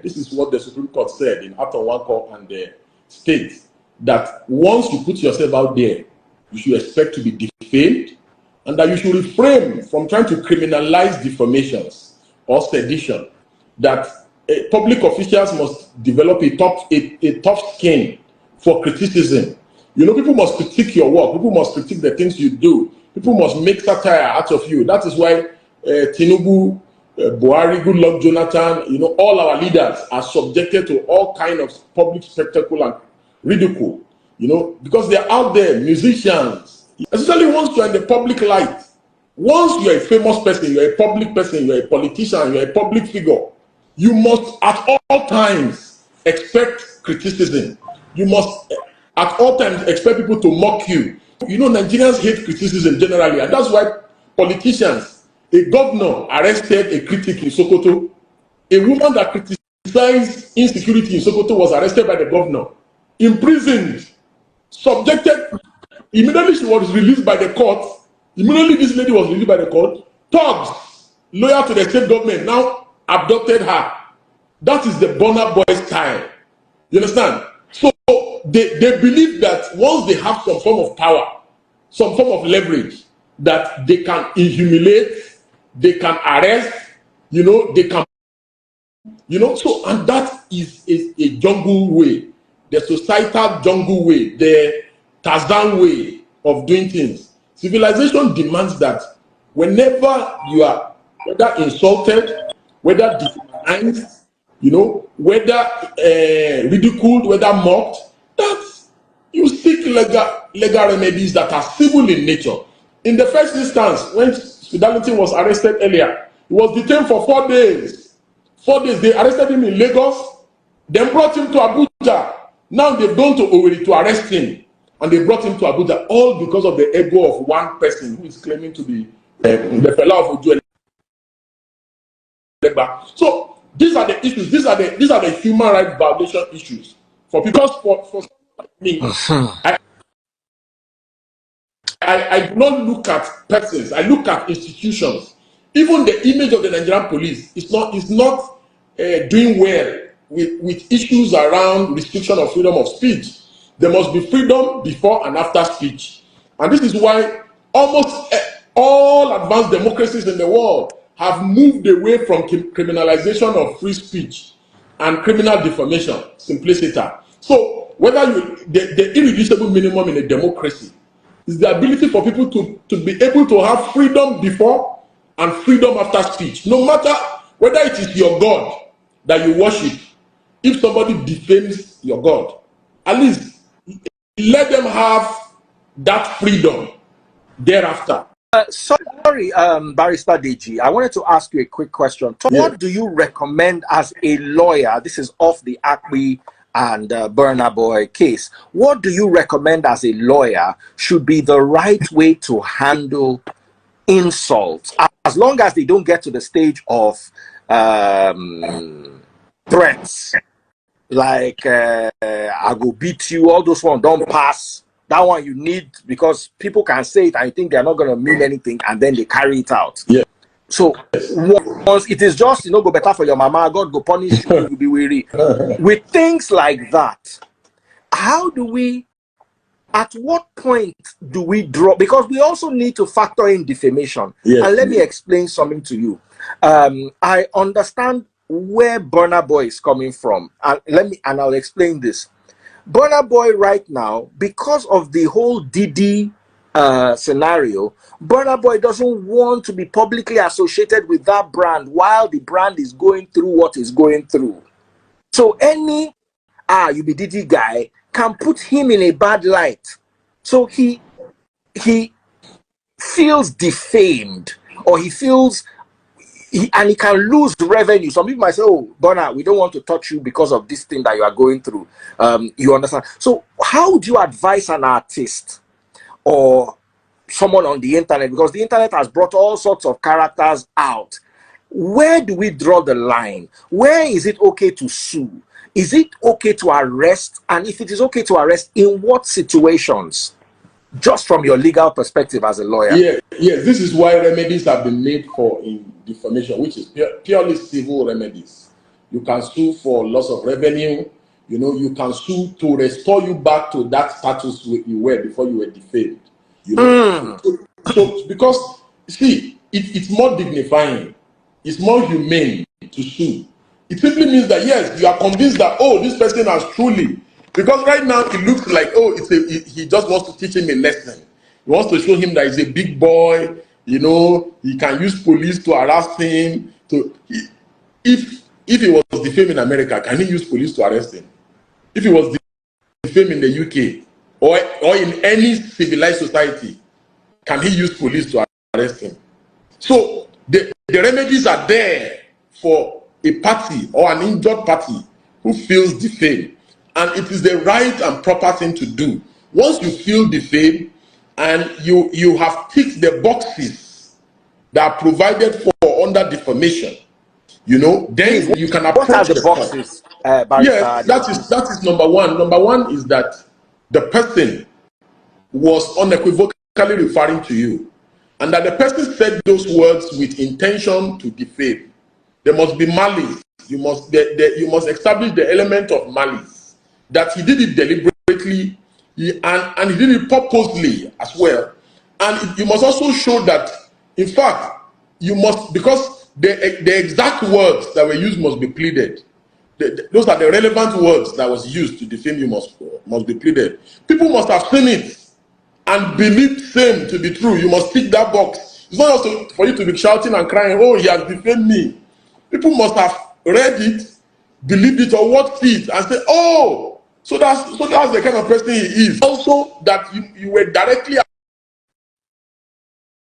This is what the Supreme Court said in Atom Wanko and the states that once you put yourself out there, you should expect to be defamed, and that you should refrain from trying to criminalize defamations or sedition. That public officials must develop a tough skin for criticism. You know, people must critique your work. People must critique the things you do. People must make satire out of you. That is why Tinubu, Buhari, Goodluck, Jonathan, you know, all our leaders are subjected to all kind of public spectacle and ridicule, you know, because they're out there, musicians, especially once you're in the public light. Once you're a famous person, you're a public person, you're a politician, you're a public figure, you must at all times expect criticism. You must at all times expect people to mock you. You know, Nigerians hate criticism generally, and that's why politicians, a governor arrested a critic in Sokoto. A woman that criticized insecurity in Sokoto was arrested by the governor, imprisoned, subjected. Immediately she was released by the court. Immediately this lady was released by the court. Thugs, loyal to the state government, now abducted her. That is the burna boy style. You understand? So they believe that once they have some form of power, some form of leverage, that they can humiliate, they can arrest, you know, they can, you know, so, and that is a jungle way, the societal jungle way, the Tarzan way of doing things. Civilization demands that whenever you are whether insulted, whether demonized, you know, whether ridiculed, whether mocked, that you seek legal remedies that are civil in nature. In the first instance, when Fidelity was arrested earlier, he was detained for 4 days. 4 days, they arrested him in Lagos, then brought him to Abuja. Now they've gone to Owerri to arrest him, and they brought him to Abuja, all because of the ego of one person who is claiming to be the fellow of Ojuele. So these are the issues. These are the human rights violation issues. Because for someone like me, I do not look at persons. I look at institutions. Even the image of the Nigerian police is not doing well with issues around restriction of freedom of speech. There must be freedom before and after speech, and this is why almost all advanced democracies in the world have moved away from criminalization of free speech and criminal defamation, simpliciter. So whether the irreducible minimum in a democracy is the ability for people to be able to have freedom before and freedom after speech. No matter whether it is your God that you worship, if somebody defames your God, at least let them have that freedom thereafter. Sorry, Barrister Deji, I wanted to ask you a quick question. What do you recommend as a lawyer? This is off the Akpi and Burna Boy case. What do you recommend as a lawyer should be the right way to handle insults, as long as they don't get to the stage of threats, like I go beat you, all those ones don't pass. That one you need, because people can say it and you think they're not going to mean anything, and then they carry it out. Yeah. So once it is just, you know, go better for your mama, God go punish you, you'll be weary. With things like that, how do we, at what point do we draw? Because we also need to factor in defamation. Yes. And let me explain something to you. I understand where Burna Boy is coming from. And I'll explain this. Burna Boy right now, because of the whole Diddy scenario, Burna Boy doesn't want to be publicly associated with that brand while the brand is going through what it's going through. So any you be Diddy guy can put him in a bad light. So he feels defamed, or he feels and he can lose revenue. Some people might say, oh, Burna, we don't want to touch you because of this thing that you are going through. You understand? So how do you advise an artist or someone on the internet? Because the internet has brought all sorts of characters out. Where do we draw the line? Where is it okay to sue? Is it okay to arrest? And if it is okay to arrest, in what situations? Just from your legal perspective as a lawyer. Yes, this is why remedies have been made for in defamation, which is purely civil remedies. you can sue for loss of revenue, you know, you can sue to restore you back to that status you were before you were defamed. You know, so because see, it's more dignifying, it's more humane to sue. It simply means that yes, you are convinced that oh, this person has truly, because right now it looks like oh, he just wants to teach him a lesson. He wants to show him that he's a big boy. You know, he can use police to harass him. If he was defamed in America, can he use police to arrest him? If he was defamed in the UK or in any civilized society, can he use police to arrest him? So the remedies are there for a party or an injured party who feels defamed, and it is the right and proper thing to do. Once you feel defamed and you have ticked the boxes that are provided for under defamation, you know, then you can approach what are the boxes. Yes, that is number one. Number one is that the person was unequivocally referring to you, and that the person said those words with intention to defame. There must be malice. You must establish the element of malice, that he did it deliberately and he did it purposely as well. And you must also show that, in fact, you must, because the exact words that were used must be pleaded. Those are the relevant words that was used to defame you must be pleaded. People must have seen it and believed same to be true. You must tick that box. It's not also for you to be shouting and crying, oh, he has defamed me. People must have read it, believed it, or watched it, and say, oh, so that's the kind of person he is. Also, that you were directly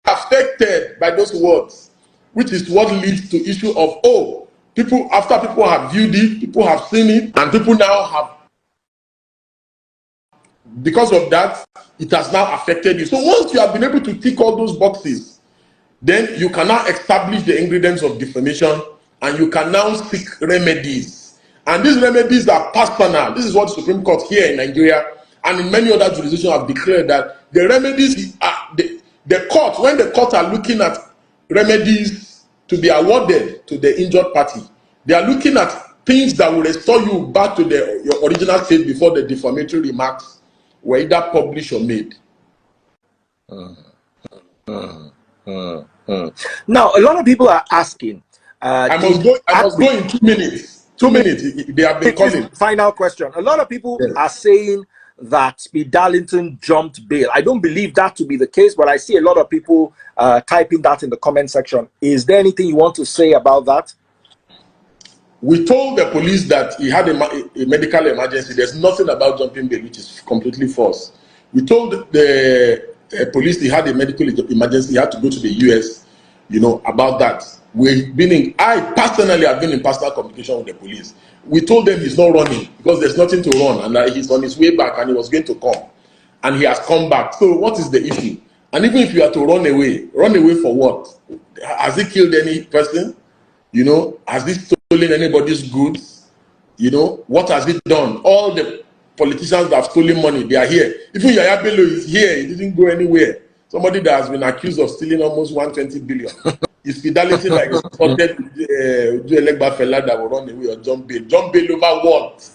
affected by those words, which is what leads to issue of, oh, after people have viewed it, people have seen it, and people now have, because of that, it has now affected you. So once you have been able to tick all those boxes, then you can now establish the ingredients of defamation, and you can now seek remedies. And these remedies are personal. This is what the Supreme Court here in Nigeria and in many other jurisdictions have declared, that the remedies are the court, when the courts are looking at remedies to be awarded to the injured party, they are looking at things that will restore you back to your original state before the defamatory remarks were either published or made. Now, a lot of people are asking. I must go in 2 minutes. 2 minutes. They have been calling. Final question. A lot of people are saying that Speed Darlington jumped bail. I don't believe that to be the case, but I see a lot of people typing that in the comment section. Is there anything you want to say about that? We told the police that he had a medical emergency. There's nothing about jumping bail, which is completely false. We told the police he had a medical emergency. He had to go to the US, you know, about that. I personally have been in personal communication with the police. We told them he's not running because there's nothing to run, and that he's on his way back and he was going to come. And he has come back. So what is the issue? And even if you are to run away for what? Has he killed any person? You know, has he stolen anybody's goods? You know, what has he done? All the politicians that have stolen money, they are here. Even Yaya Bello is here. He didn't go anywhere. Somebody that has been accused of stealing almost 120 billion. Is fidelity like spotted Elegba fella that will run away or jump bail? Jump bail over what?